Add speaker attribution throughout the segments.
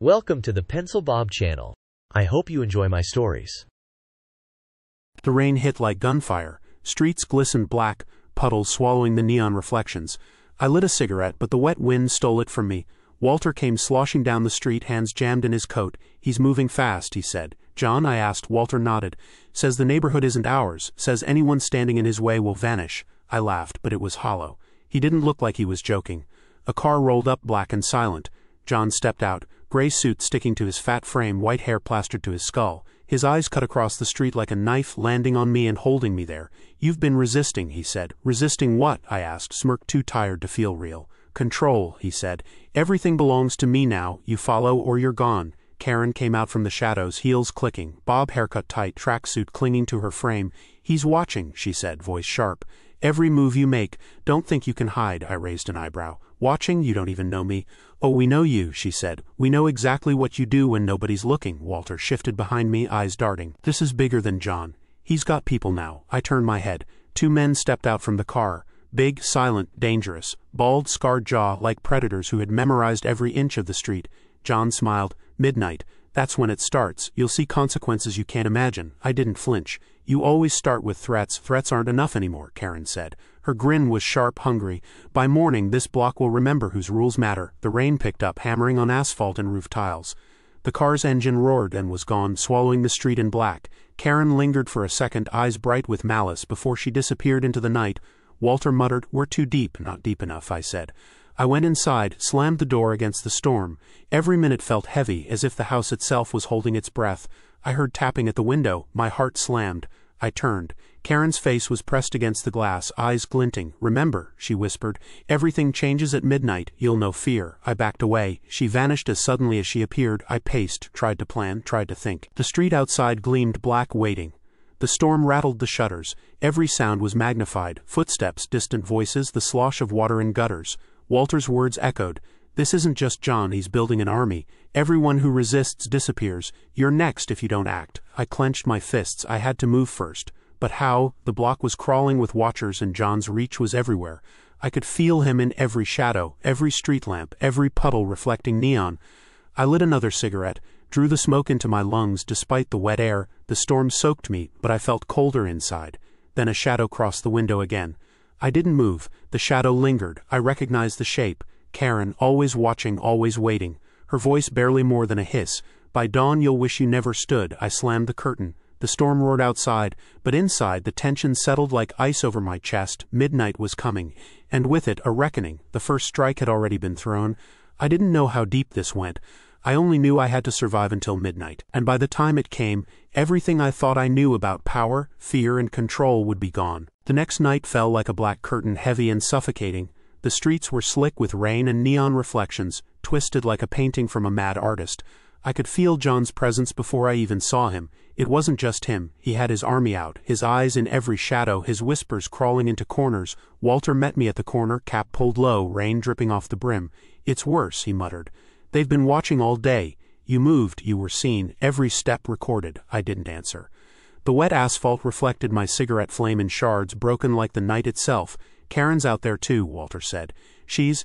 Speaker 1: Welcome to the Pencil Bob channel. I hope you enjoy my stories.
Speaker 2: The rain hit like gunfire. Streets glistened black, puddles swallowing the neon reflections. I lit a cigarette, but the wet wind stole it from me. Walter came sloshing down the street, hands jammed in his coat. "He's moving fast," he said. "John?" I asked. Walter nodded. "Says the neighborhood isn't ours. Says anyone standing in his way will vanish." I laughed, but it was hollow. He didn't look like he was joking. A car rolled up, black and silent. John stepped out, gray suit sticking to his fat frame, white hair plastered to his skull. His eyes cut across the street like a knife, landing on me and holding me there. "You've been resisting," he said. "Resisting what?" I asked, smirked, too tired to feel real. "Control," he said. "Everything belongs to me now. You follow or you're gone." Karen came out from the shadows, heels clicking, bob haircut tight, tracksuit clinging to her frame. "He's watching," she said, voice sharp. "Every move you make. Don't think you can hide." I raised an eyebrow. "Watching? You don't even know me." "Oh, we know you," she said. "We know exactly what you do when nobody's looking." Walter shifted behind me, eyes darting. "This is bigger than John. He's got people now." I turned my head. Two men stepped out from the car. Big, silent, dangerous, bald, scarred jaw like predators who had memorized every inch of the street. John smiled. "Midnight. That's when it starts. You'll see consequences you can't imagine." I didn't flinch. "You always start with threats. Threats aren't enough anymore," Karen said. Her grin was sharp, hungry. "By morning, this block will remember whose rules matter." The rain picked up, hammering on asphalt and roof tiles. The car's engine roared and was gone, swallowing the street in black. Karen lingered for a second, eyes bright with malice, before she disappeared into the night. Walter muttered, "We're too deep." "Not deep enough," I said. I went inside, slammed the door against the storm. Every minute felt heavy, as if the house itself was holding its breath. I heard tapping at the window. My heart slammed. I turned. Karen's face was pressed against the glass, eyes glinting. "Remember," she whispered, "everything changes at midnight. You'll know fear." I backed away. She vanished as suddenly as she appeared. I paced, tried to plan, tried to think. The street outside gleamed black, waiting. The storm rattled the shutters. Every sound was magnified. Footsteps, distant voices, the slosh of water in gutters. Walter's words echoed. "This isn't just John, he's building an army. Everyone who resists disappears. You're next if you don't act." I clenched my fists. I had to move first. But how? The block was crawling with watchers and John's reach was everywhere. I could feel him in every shadow, every street lamp, every puddle reflecting neon. I lit another cigarette, drew the smoke into my lungs despite the wet air. The storm soaked me, but I felt colder inside. Then a shadow crossed the window again. I didn't move. The shadow lingered. I recognized the shape. Karen, always watching, always waiting. Her voice barely more than a hiss. "By dawn you'll wish you never stood." I slammed the curtain. The storm roared outside, but inside the tension settled like ice over my chest. Midnight was coming, and with it a reckoning. The first strike had already been thrown. I didn't know how deep this went. I only knew I had to survive until midnight, and by the time it came, everything I thought I knew about power, fear, and control would be gone. The next night fell like a black curtain, heavy and suffocating. The streets were slick with rain and neon reflections, twisted like a painting from a mad artist. I could feel John's presence before I even saw him. It wasn't just him. He had his army out, his eyes in every shadow, his whispers crawling into corners. Walter met me at the corner, cap pulled low, rain dripping off the brim. "It's worse," he muttered. "They've been watching all day. You moved, you were seen, every step recorded." I didn't answer. The wet asphalt reflected my cigarette flame in shards, broken like the night itself. "Karen's out there too," Walter said. She's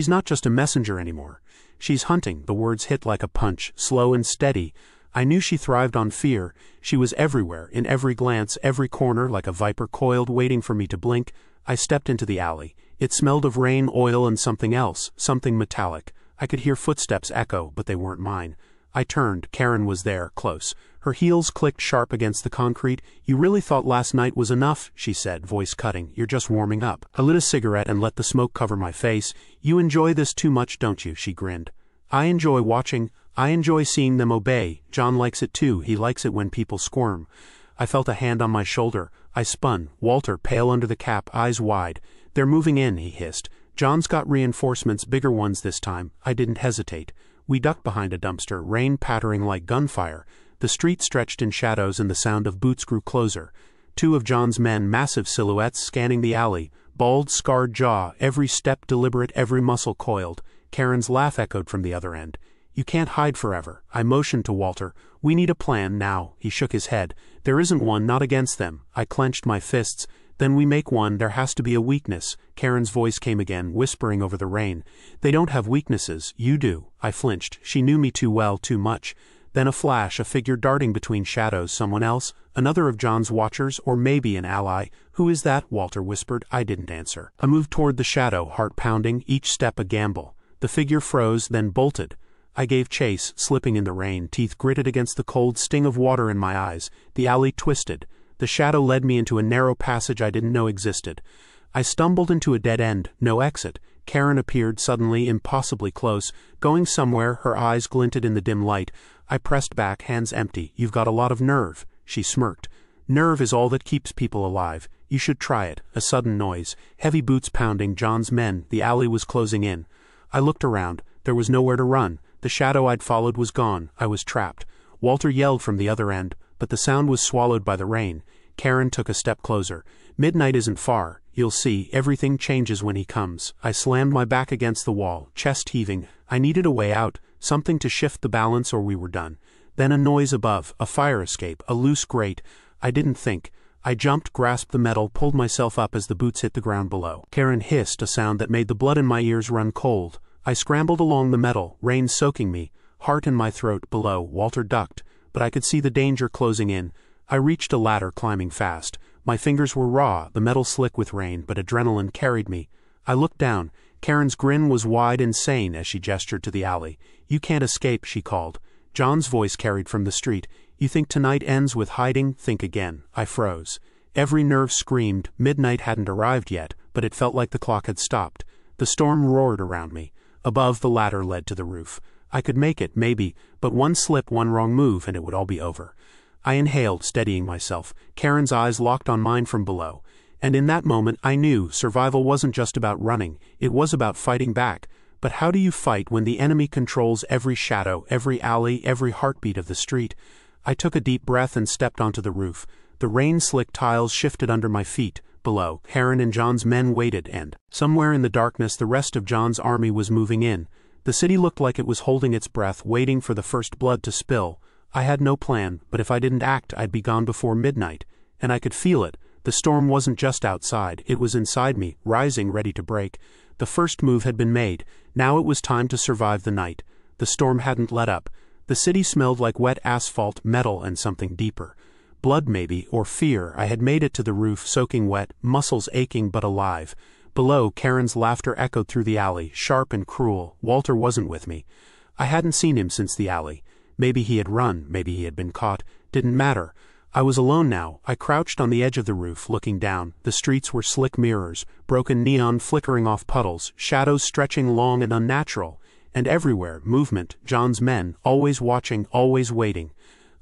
Speaker 2: not just a messenger anymore. She's hunting." The words hit like a punch, slow and steady. I knew she thrived on fear. She was everywhere, in every glance, every corner, like a viper coiled, waiting for me to blink. I stepped into the alley. It smelled of rain, oil, and something else, something metallic. I could hear footsteps echo, but they weren't mine. I turned. Karen was there, close. Her heels clicked sharp against the concrete. "You really thought last night was enough?" she said, voice cutting. "You're just warming up." I lit a cigarette and let the smoke cover my face. "You enjoy this too much, don't you?" she grinned. "I enjoy watching. I enjoy seeing them obey. John likes it too. He likes it when people squirm." I felt a hand on my shoulder. I spun. Walter, pale under the cap, eyes wide. "They're moving in," he hissed. "John's got reinforcements, bigger ones this time." I didn't hesitate. We ducked behind a dumpster, rain pattering like gunfire. The street stretched in shadows and the sound of boots grew closer. Two of John's men, massive silhouettes, scanning the alley. Bald, scarred jaw, every step deliberate, every muscle coiled. Karen's laugh echoed from the other end. "You can't hide forever." I motioned to Walter. "We need a plan now." He shook his head. "There isn't one, not against them." I clenched my fists. Then we make one. There has to be a weakness. Karen's voice came again, whispering over the rain. They don't have weaknesses, you do. I flinched. She knew me too well, too much. Then a flash, a figure darting between shadows. Someone else? Another of John's watchers, or maybe an ally. Who is that? Walter whispered. I didn't answer. I moved toward the shadow, heart pounding, each step a gamble. The figure froze, then bolted. I gave chase, slipping in the rain, teeth gritted against the cold sting of water in my eyes. The alley twisted. The shadow led me into a narrow passage I didn't know existed. I stumbled into a dead end, no exit. Karen appeared suddenly, impossibly close, going somewhere. Her eyes glinted in the dim light. I pressed back, hands empty. You've got a lot of nerve. She smirked. Nerve is all that keeps people alive. You should try it. A sudden noise. Heavy boots pounding. John's men. The alley was closing in. I looked around. There was nowhere to run. The shadow I'd followed was gone. I was trapped. Walter yelled from the other end, but the sound was swallowed by the rain. Karen took a step closer. Midnight isn't far. You'll see, everything changes when he comes. I slammed my back against the wall, chest heaving. I needed a way out, something to shift the balance or we were done. Then a noise above, a fire escape, a loose grate. I didn't think. I jumped, grasped the metal, pulled myself up as the boots hit the ground below. Karen hissed, a sound that made the blood in my ears run cold. I scrambled along the metal, rain soaking me, heart in my throat. Below, Walter ducked, but I could see the danger closing in. I reached a ladder, climbing fast. My fingers were raw, the metal slick with rain, but adrenaline carried me. I looked down. Karen's grin was wide, insane, as she gestured to the alley. You can't escape, she called. John's voice carried from the street. You think tonight ends with hiding? Think again. I froze. Every nerve screamed. Midnight hadn't arrived yet, but it felt like the clock had stopped. The storm roared around me. Above, the ladder led to the roof. I could make it, maybe, but one slip, one wrong move, and it would all be over. I inhaled, steadying myself. Karen's eyes locked on mine from below. And in that moment, I knew survival wasn't just about running. It was about fighting back. But how do you fight when the enemy controls every shadow, every alley, every heartbeat of the street? I took a deep breath and stepped onto the roof. The rain-slick tiles shifted under my feet. Below, Karen and John's men waited, and somewhere in the darkness the rest of John's army was moving in. The city looked like it was holding its breath, waiting for the first blood to spill. I had no plan, but if I didn't act, I'd be gone before midnight. And I could feel it. The storm wasn't just outside, it was inside me, rising, ready to break. The first move had been made. Now it was time to survive the night. The storm hadn't let up. The city smelled like wet asphalt, metal, and something deeper. Blood maybe, or fear. I had made it to the roof, soaking wet, muscles aching but alive. Below, Karen's laughter echoed through the alley, sharp and cruel. Walter wasn't with me. I hadn't seen him since the alley. Maybe he had run, maybe he had been caught. Didn't matter. I was alone now. I crouched on the edge of the roof, looking down. The streets were slick mirrors, broken neon flickering off puddles, shadows stretching long and unnatural. And everywhere, movement, John's men, always watching, always waiting.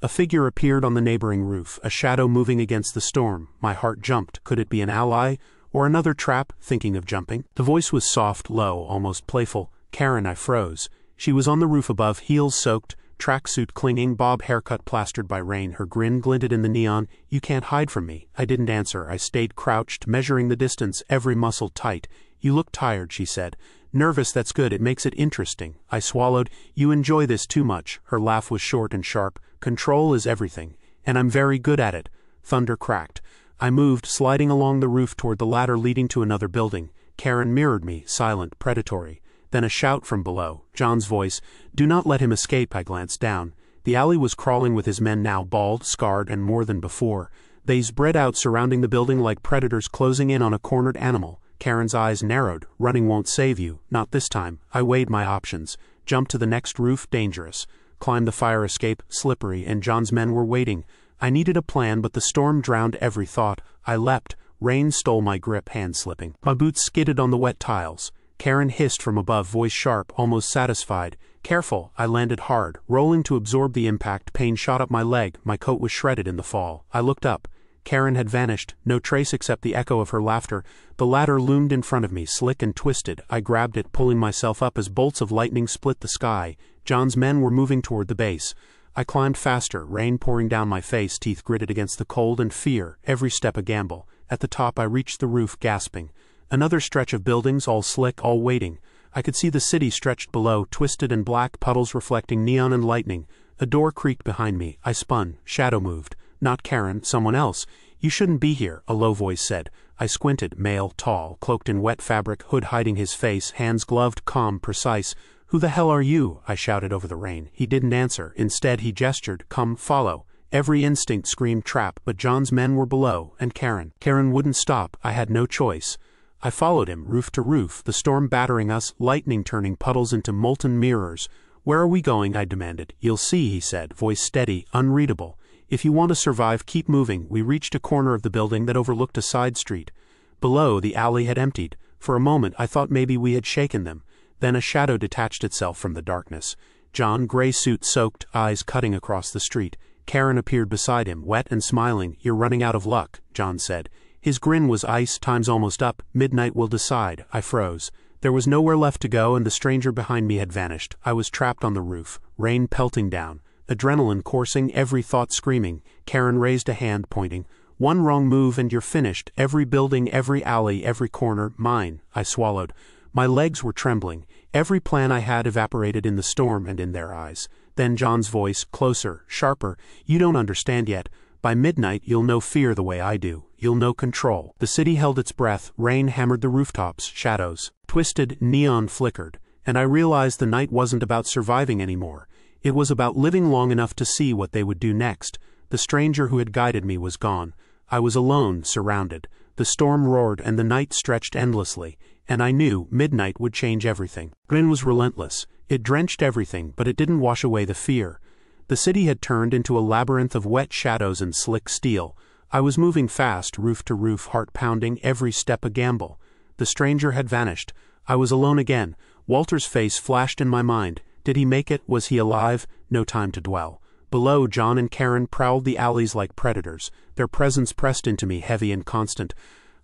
Speaker 2: A figure appeared on the neighboring roof, a shadow moving against the storm. My heart jumped. Could it be an ally? Or another trap? Thinking of jumping. The voice was soft, low, almost playful. Karen, I froze. She was on the roof above, heels soaked, tracksuit clinging, bob haircut plastered by rain. Her grin glinted in the neon. You can't hide from me. I didn't answer. I stayed crouched, measuring the distance, every muscle tight. You look tired, she said. Nervous, that's good, it makes it interesting. I swallowed. You enjoy this too much. Her laugh was short and sharp. Control is everything. And I'm very good at it. Thunder cracked. I moved, sliding along the roof toward the ladder leading to another building. Karen mirrored me, silent, predatory. Then a shout from below. John's voice. Do not let him escape. I glanced down. The alley was crawling with his men now, bald, scarred, and more than before. They spread out surrounding the building like predators closing in on a cornered animal. Karen's eyes narrowed. Running won't save you. Not this time. I weighed my options. Jump to the next roof, dangerous. Climb the fire escape, slippery, and John's men were waiting. I needed a plan, but the storm drowned every thought. I leapt. Rain stole my grip, hand slipping. My boots skidded on the wet tiles. Karen hissed from above, voice sharp, almost satisfied. Careful. I landed hard, rolling to absorb the impact. Pain shot up my leg. My coat was shredded in the fall. I looked up. Karen had vanished, no trace except the echo of her laughter. The ladder loomed in front of me, slick and twisted. I grabbed it, pulling myself up as bolts of lightning split the sky. John's men were moving toward the base. I climbed faster, rain pouring down my face, teeth gritted against the cold and fear, every step a gamble. At the top I reached the roof, gasping. Another stretch of buildings, all slick, all waiting. I could see the city stretched below, twisted and black, puddles reflecting neon and lightning. A door creaked behind me. I spun. Shadow moved. Not Karen, someone else. You shouldn't be here, a low voice said. I squinted. Male, tall, cloaked in wet fabric, hood hiding his face, hands gloved, calm, precise. "Who the hell are you?" I shouted over the rain. He didn't answer. Instead, he gestured. "Come, follow." Every instinct screamed trap, but John's men were below, and Karen. Karen wouldn't stop. I had no choice. I followed him, roof to roof, the storm battering us, lightning turning puddles into molten mirrors. "Where are we going?" I demanded. "You'll see," he said, voice steady, unreadable. "If you want to survive, keep moving." We reached a corner of the building that overlooked a side street. Below, the alley had emptied. For a moment, I thought maybe we had shaken them. Then a shadow detached itself from the darkness. John, gray suit soaked, eyes cutting across the street. Karen appeared beside him, wet and smiling. "You're running out of luck," John said. His grin was ice. "Time's almost up. Midnight will decide." I froze. There was nowhere left to go, and the stranger behind me had vanished. I was trapped on the roof, rain pelting down, adrenaline coursing, every thought screaming. Karen raised a hand, pointing. "One wrong move and you're finished. Every building, every alley, every corner, mine." I swallowed. My legs were trembling. Every plan I had evaporated in the storm and in their eyes. Then John's voice, closer, sharper. "You don't understand yet. By midnight, you'll know fear the way I do. You'll know control." The city held its breath. Rain hammered the rooftops. Shadows twisted, neon flickered. And I realized the night wasn't about surviving anymore. It was about living long enough to see what they would do next. The stranger who had guided me was gone. I was alone, surrounded. The storm roared and the night stretched endlessly. And I knew midnight would change everything. Grin was relentless. It drenched everything, but it didn't wash away the fear. The city had turned into a labyrinth of wet shadows and slick steel. I was moving fast, roof to roof, heart pounding, every step a gamble. The stranger had vanished. I was alone again. Walter's face flashed in my mind. Did he make it? Was he alive? No time to dwell. Below, John and Karen prowled the alleys like predators. Their presence pressed into me, heavy and constant.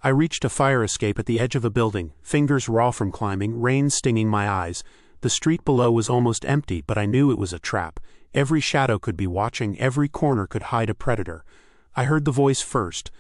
Speaker 2: I reached a fire escape at the edge of a building, fingers raw from climbing, rain stinging my eyes. The street below was almost empty, but I knew it was a trap. Every shadow could be watching, every corner could hide a predator. I heard the voice first.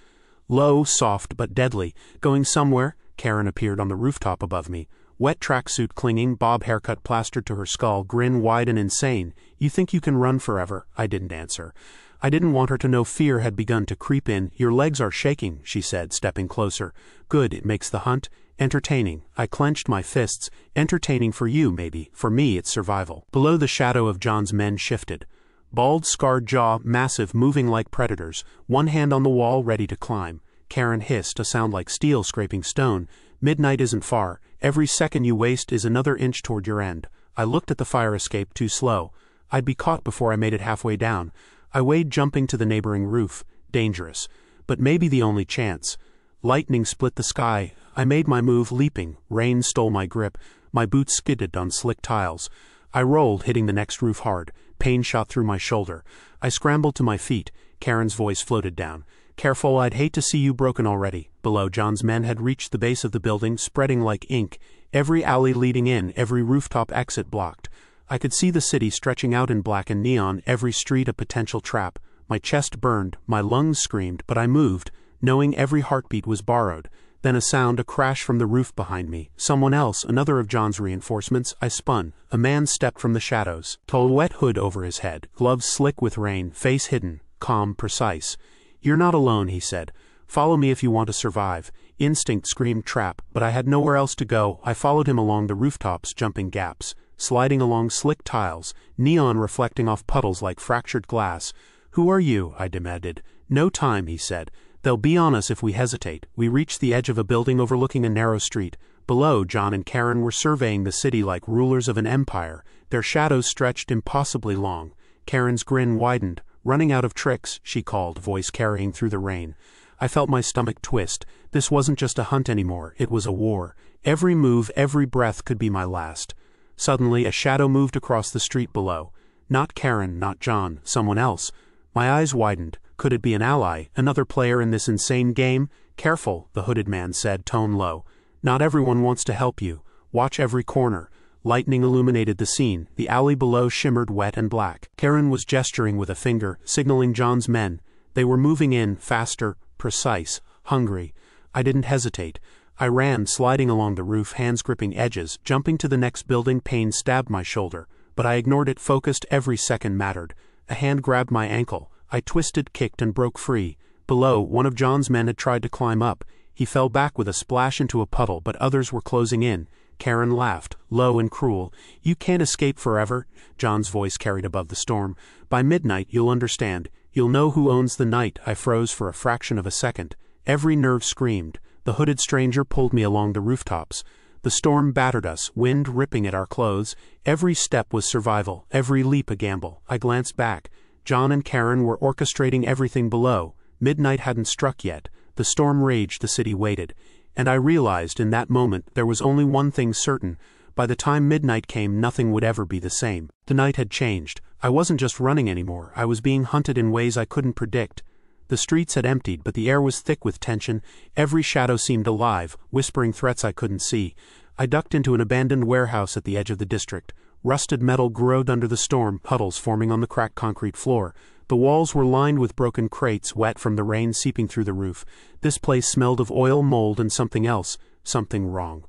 Speaker 2: Low, soft, but deadly. "Going somewhere?" Karen appeared on the rooftop above me. Wet tracksuit clinging, bob haircut plastered to her skull, grin wide and insane. "You think you can run forever?" I didn't answer. I didn't want her to know fear had begun to creep in. "Your legs are shaking," she said, stepping closer. "Good, it makes the hunt entertaining." I clenched my fists. "Entertaining for you, maybe. For me, it's survival." Below, the shadow of John's men shifted. Bald, scarred jaw, massive, moving like predators. One hand on the wall, ready to climb. Karen hissed, a sound like steel scraping stone. "Midnight isn't far. Every second you waste is another inch toward your end." I looked at the fire escape, too slow. I'd be caught before I made it halfway down. I weighed jumping to the neighboring roof. Dangerous. But maybe the only chance. Lightning split the sky. I made my move, leaping. Rain stole my grip. My boots skidded on slick tiles. I rolled, hitting the next roof hard. Pain shot through my shoulder. I scrambled to my feet. Karen's voice floated down. "Careful, I'd hate to see you broken already." Below, John's men had reached the base of the building, spreading like ink. Every alley leading in, every rooftop exit blocked. I could see the city stretching out in black and neon, every street a potential trap. My chest burned, my lungs screamed, but I moved, knowing every heartbeat was borrowed. Then a sound, a crash from the roof behind me. Someone else, another of John's reinforcements. I spun. A man stepped from the shadows. Tall, wet hood over his head, gloves slick with rain, face hidden, calm, precise. "You're not alone," he said. "Follow me if you want to survive." Instinct screamed trap, but I had nowhere else to go. I followed him along the rooftops, jumping gaps, sliding along slick tiles, neon reflecting off puddles like fractured glass. "Who are you?" I demanded. "No time," he said. "They'll be on us if we hesitate." We reached the edge of a building overlooking a narrow street. Below, John and Karen were surveying the city like rulers of an empire. Their shadows stretched impossibly long. Karen's grin widened. "Running out of tricks," she called, voice carrying through the rain. I felt my stomach twist. This wasn't just a hunt anymore, it was a war. Every move, every breath could be my last. Suddenly, a shadow moved across the street below. Not Karen, not John, someone else. My eyes widened. Could it be an ally, another player in this insane game? "Careful," the hooded man said, tone low. "Not everyone wants to help you. Watch every corner." Lightning illuminated the scene. The alley below shimmered wet and black. Karen was gesturing with a finger, signaling John's men. They were moving in, faster, precise, hungry. I didn't hesitate. I ran, sliding along the roof, hands gripping edges, jumping to the next building. Pain stabbed my shoulder, but I ignored it, focused. Every second mattered. A hand grabbed my ankle. I twisted, kicked, and broke free. Below, one of John's men had tried to climb up. He fell back with a splash into a puddle, but others were closing in. Karen laughed, low and cruel. "You can't escape forever," John's voice carried above the storm. "By midnight you'll understand. You'll know who owns the night." I froze for a fraction of a second. Every nerve screamed. The hooded stranger pulled me along the rooftops. The storm battered us, wind ripping at our clothes. Every step was survival, every leap a gamble. I glanced back. John and Karen were orchestrating everything below. Midnight hadn't struck yet. The storm raged, the city waited. And I realized in that moment there was only one thing certain. By the time midnight came, nothing would ever be the same. The night had changed. I wasn't just running anymore. I was being hunted in ways I couldn't predict. The streets had emptied, but the air was thick with tension. Every shadow seemed alive, whispering threats I couldn't see. I ducked into an abandoned warehouse at the edge of the district. Rusted metal groaned under the storm, puddles forming on the cracked concrete floor. The walls were lined with broken crates, wet from the rain seeping through the roof. This place smelled of oil, mold, and something else. Something wrong.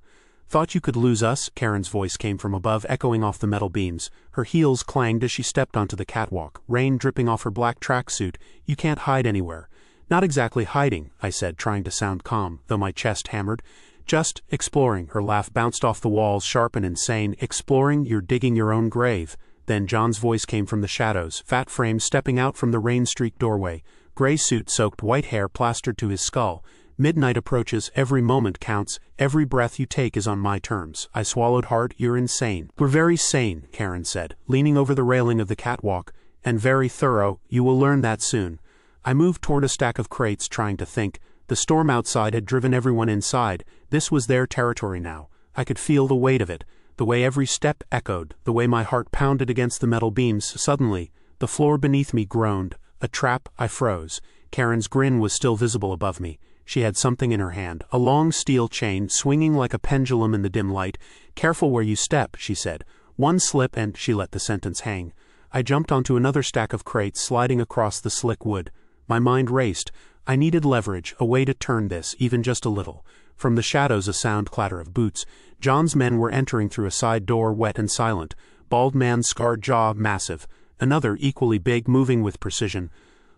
Speaker 2: "Thought you could lose us?" Karen's voice came from above, echoing off the metal beams. Her heels clanged as she stepped onto the catwalk, rain dripping off her black tracksuit. "You can't hide anywhere." "Not exactly hiding," I said, trying to sound calm, though my chest hammered. "Just exploring." Her laugh bounced off the walls, sharp and insane. "Exploring? You're digging your own grave." Then John's voice came from the shadows, fat frame stepping out from the rain-streaked doorway, gray suit-soaked, white hair plastered to his skull. "Midnight approaches, every moment counts, every breath you take is on my terms." I swallowed hard. "You're insane." "We're very sane," Karen said, leaning over the railing of the catwalk, "and very thorough. You will learn that soon." I moved toward a stack of crates, trying to think. The storm outside had driven everyone inside. This was their territory now. I could feel the weight of it. The way every step echoed, the way my heart pounded against the metal beams. Suddenly, the floor beneath me groaned. A trap. I froze. Karen's grin was still visible above me. She had something in her hand, a long steel chain, swinging like a pendulum in the dim light. "Careful where you step," she said. "One slip and—" She let the sentence hang. I jumped onto another stack of crates, sliding across the slick wood. My mind raced. I needed leverage, a way to turn this, even just a little. From the shadows, a sound clatter of boots. John's men were entering through a side door, wet and silent. Bald man, scarred jaw, massive. Another, equally big, moving with precision.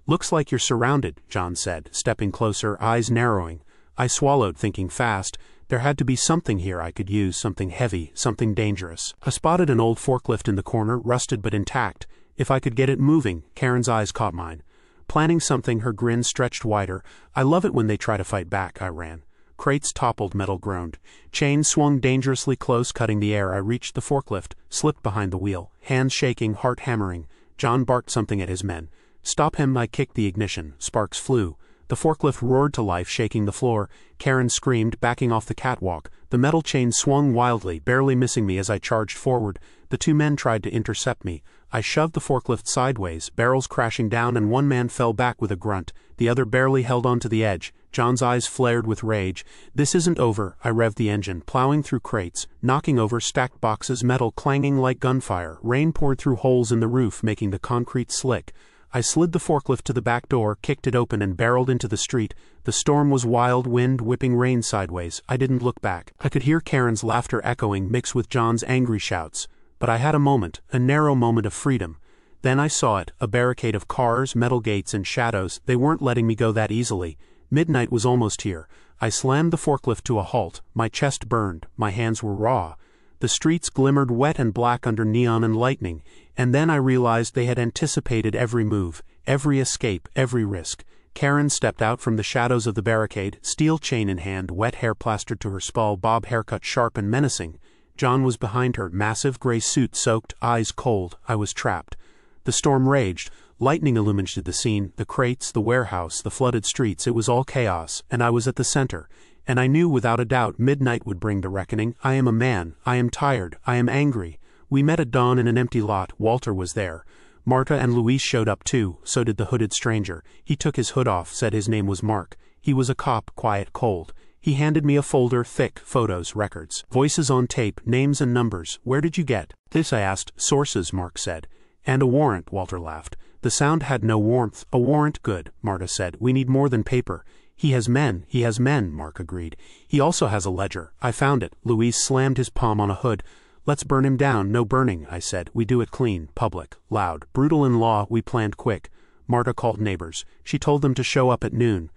Speaker 2: "Looks like you're surrounded," John said, stepping closer, eyes narrowing. I swallowed, thinking fast. There had to be something here I could use, something heavy, something dangerous. I spotted an old forklift in the corner, rusted but intact. If I could get it moving. Karen's eyes caught mine. Planning something, her grin stretched wider. "I love it when they try to fight back." I ran. Crates toppled, metal groaned. Chains swung dangerously close, cutting the air. I reached the forklift, slipped behind the wheel, hands shaking, heart hammering. John barked something at his men. "Stop him!" I kicked the ignition. Sparks flew. The forklift roared to life, shaking the floor. Karen screamed, backing off the catwalk. The metal chain swung wildly, barely missing me as I charged forward. The two men tried to intercept me. I shoved the forklift sideways, barrels crashing down, and one man fell back with a grunt. The other barely held on to the edge. John's eyes flared with rage. "This isn't over." I revved the engine, plowing through crates, knocking over stacked boxes, metal clanging like gunfire. Rain poured through holes in the roof, making the concrete slick. I slid the forklift to the back door, kicked it open, and barreled into the street. The storm was wild, wind whipping rain sideways. I didn't look back. I could hear Karen's laughter echoing, mixed with John's angry shouts. But I had a moment, a narrow moment of freedom. Then I saw it, a barricade of cars, metal gates, and shadows. They weren't letting me go that easily. Midnight was almost here. I slammed the forklift to a halt. My chest burned. My hands were raw. The streets glimmered wet and black under neon and lightning, and then I realized they had anticipated every move, every escape, every risk. Karen stepped out from the shadows of the barricade, steel chain in hand, wet hair plastered to her skull, bob haircut sharp and menacing. John was behind her, massive, gray suit soaked, eyes cold. I was trapped. The storm raged. Lightning illuminated the scene, the crates, the warehouse, the flooded streets. It was all chaos, and I was at the center. And I knew without a doubt midnight would bring the reckoning. I am a man. I am tired. I am angry. We met at dawn in an empty lot. Walter was there. Marta and Luis showed up too. So did the hooded stranger. He took his hood off, said his name was Mark. He was a cop, quiet, cold. He handed me a folder, thick, photos, records. Voices on tape, names and numbers. "Where did you get this?" I asked. "Sources," Mark said. "And a warrant," Walter laughed. The sound had no warmth. "A warrant? Good," Marta said. "We need more than paper." He has men, Mark agreed. "He also has a ledger. I found it." Luis slammed his palm on a hood. "Let's burn him down." "No burning," I said. "We do it clean, public, loud, brutal in law. We planned quick." Marta called neighbors. She told them to show up at noon.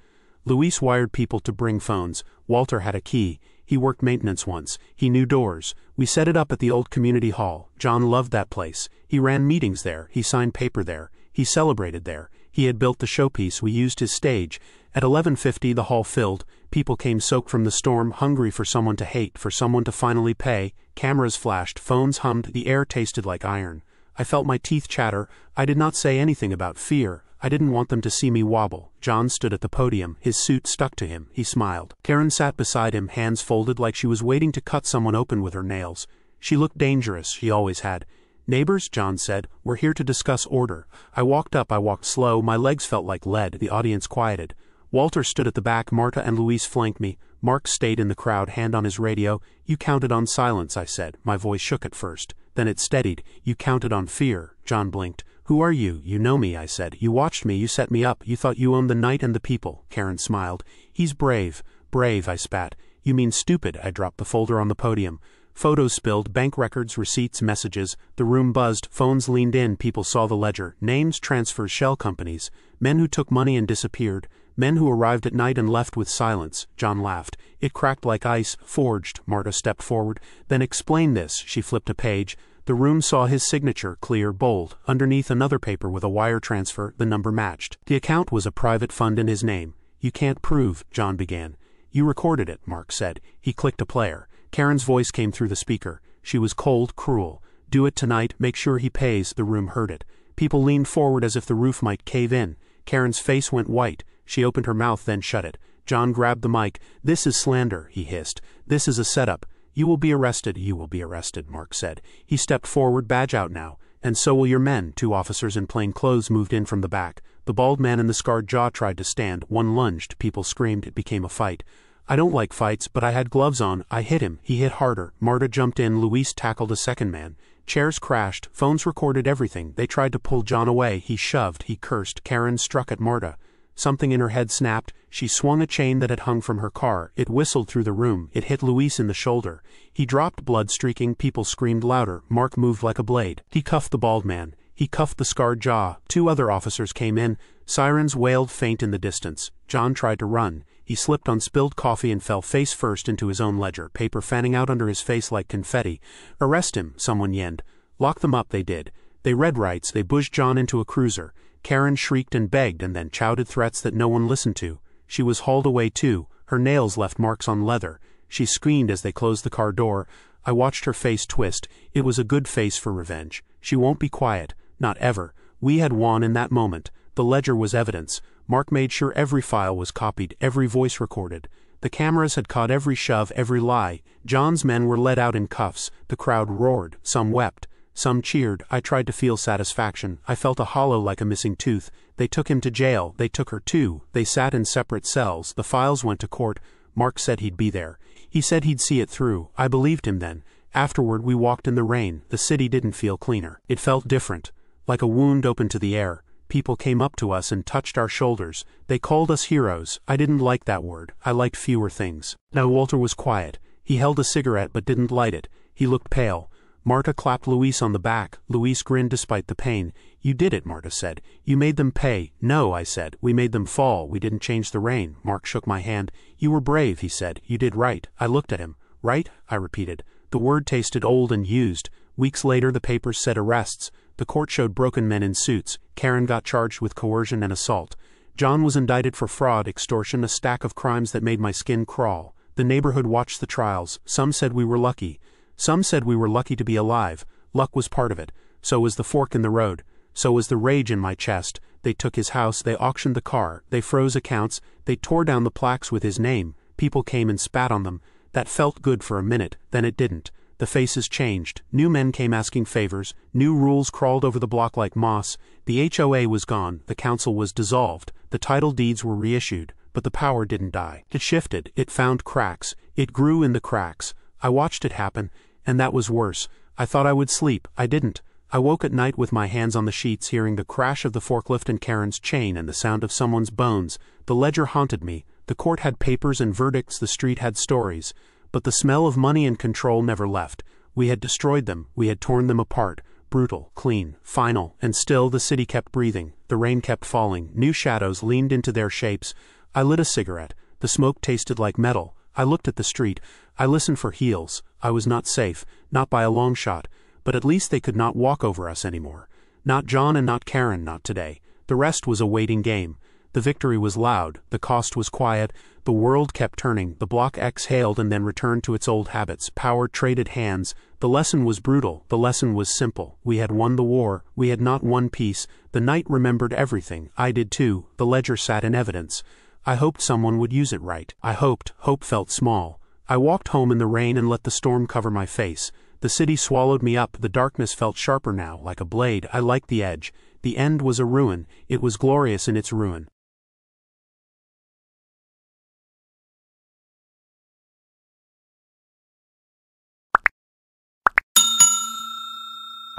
Speaker 2: Luis wired people to bring phones. Walter had a key. He worked maintenance once. He knew doors. We set it up at the old community hall. John loved that place. He ran meetings there. He signed paper there. He celebrated there. He had built the showpiece. We used his stage. At 11:50 the hall filled. People came soaked from the storm, hungry for someone to hate, for someone to finally pay. Cameras flashed, phones hummed, the air tasted like iron. I felt my teeth chatter. I did not say anything about fear. I didn't want them to see me wobble. John stood at the podium, his suit stuck to him. He smiled. Karen sat beside him, hands folded like she was waiting to cut someone open with her nails. She looked dangerous, she always had. "Neighbors," John said, "we're here to discuss order." I walked up, I walked slow, my legs felt like lead. The audience quieted. Walter stood at the back, Marta and Luis flanked me. Mark stayed in the crowd, hand on his radio. "You counted on silence," I said. My voice shook at first. Then it steadied. "You counted on fear." John blinked. "Who are you? You know me," I said. "You watched me, you set me up, you thought you owned the night and the people." Karen smiled. "He's brave." "Brave," I spat. "You mean stupid." I dropped the folder on the podium. Photos spilled, bank records, receipts, messages. The room buzzed, phones leaned in, people saw the ledger. Names, transfers, shell companies. Men who took money and disappeared. Men who arrived at night and left with silence. John laughed. "It cracked like ice, forged." Marta stepped forward. "Then explain this." She flipped a page. The room saw his signature, clear, bold. Underneath another paper with a wire transfer, the number matched. The account was a private fund in his name. "You can't prove," John began. "You recorded it," Mark said. He clicked a player. Karen's voice came through the speaker. She was cold, cruel. "Do it tonight, make sure he pays." The room heard it. People leaned forward as if the roof might cave in. Karen's face went white. She opened her mouth, then shut it. John grabbed the mic. "This is slander," he hissed. "This is a setup. You will be arrested." "You will be arrested," Mark said. He stepped forward, badge out now. "And so will your men." Two officers in plain clothes moved in from the back. The bald man in the scarred jaw tried to stand. One lunged. People screamed. It became a fight. I don't like fights, but I had gloves on. I hit him. He hit harder. Marta jumped in. Luis tackled a second man. Chairs crashed. Phones recorded everything. They tried to pull John away. He shoved. He cursed. Karen struck at Marta. Something in her head snapped. She swung a chain that had hung from her car. It whistled through the room. It hit Luis in the shoulder. He dropped, blood streaking. People screamed louder. Mark moved like a blade. He cuffed the bald man. He cuffed the scarred jaw. Two other officers came in. Sirens wailed faint in the distance. John tried to run. He slipped on spilled coffee and fell face first into his own ledger, paper fanning out under his face like confetti. "Arrest him," someone yenned. "Lock them up," they did. They read rights. They pushed John into a cruiser. Karen shrieked and begged and then shouted threats that no one listened to. She was hauled away too. Her nails left marks on leather. She screamed as they closed the car door. I watched her face twist. It was a good face for revenge. She won't be quiet. Not ever. We had won in that moment. The ledger was evidence. Mark made sure every file was copied, every voice recorded. The cameras had caught every shove, every lie. John's men were led out in cuffs. The crowd roared. Some wept. Some cheered. I tried to feel satisfaction. I felt a hollow like a missing tooth. They took him to jail. They took her too. They sat in separate cells. The files went to court. Mark said he'd be there. He said he'd see it through. I believed him then. Afterward we walked in the rain. The city didn't feel cleaner. It felt different. Like a wound open to the air. People came up to us and touched our shoulders. They called us heroes. I didn't like that word. I liked fewer things. Now Walter was quiet. He held a cigarette but didn't light it. He looked pale. Marta clapped Luis on the back. Luis grinned despite the pain. "You did it," Marta said. "You made them pay." "No," I said. "We made them fall. We didn't change the rain." Mark shook my hand. "You were brave," he said. "You did right." I looked at him. "Right?" I repeated. The word tasted old and used. Weeks later the papers said arrests. The court showed broken men in suits. Karen got charged with coercion and assault. John was indicted for fraud, extortion, a stack of crimes that made my skin crawl. The neighborhood watched the trials. Some said we were lucky. Some said we were lucky to be alive. Luck was part of it. So was the fork in the road. So was the rage in my chest. They took his house. They auctioned the car. They froze accounts. They tore down the plaques with his name. People came and spat on them. That felt good for a minute. Then it didn't. The faces changed. New men came asking favors. New rules crawled over the block like moss. The HOA was gone. The council was dissolved. The title deeds were reissued. But the power didn't die. It shifted. It found cracks. It grew in the cracks. I watched it happen. And that was worse. I thought I would sleep. I didn't. I woke at night with my hands on the sheets, hearing the crash of the forklift and Karen's chain and the sound of someone's bones. The ledger haunted me. The court had papers and verdicts. The street had stories. But the smell of money and control never left. We had destroyed them. We had torn them apart. Brutal, clean, final. And still the city kept breathing. The rain kept falling. New shadows leaned into their shapes. I lit a cigarette. The smoke tasted like metal. I looked at the street. I listened for heels. I was not safe, not by a long shot, but at least they could not walk over us anymore. Not John and not Karen, not today. The rest was a waiting game. The victory was loud, the cost was quiet, the world kept turning, the block exhaled and then returned to its old habits, power traded hands. The lesson was brutal, the lesson was simple. We had won the war, we had not won peace. The night remembered everything, I did too, the ledger sat in evidence. I hoped someone would use it right. I hoped, hope felt small. I walked home in the rain and let the storm cover my face. The city swallowed me up, the darkness felt sharper now, like a blade. I liked the edge. The end was a ruin, it was glorious in its ruin.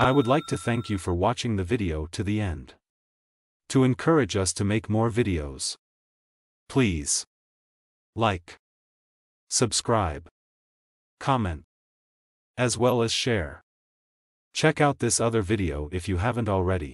Speaker 3: I would like to thank you for watching the video to the end. To encourage us to make more videos, please like, subscribe, comment, as well as share. Check out this other video if you haven't already.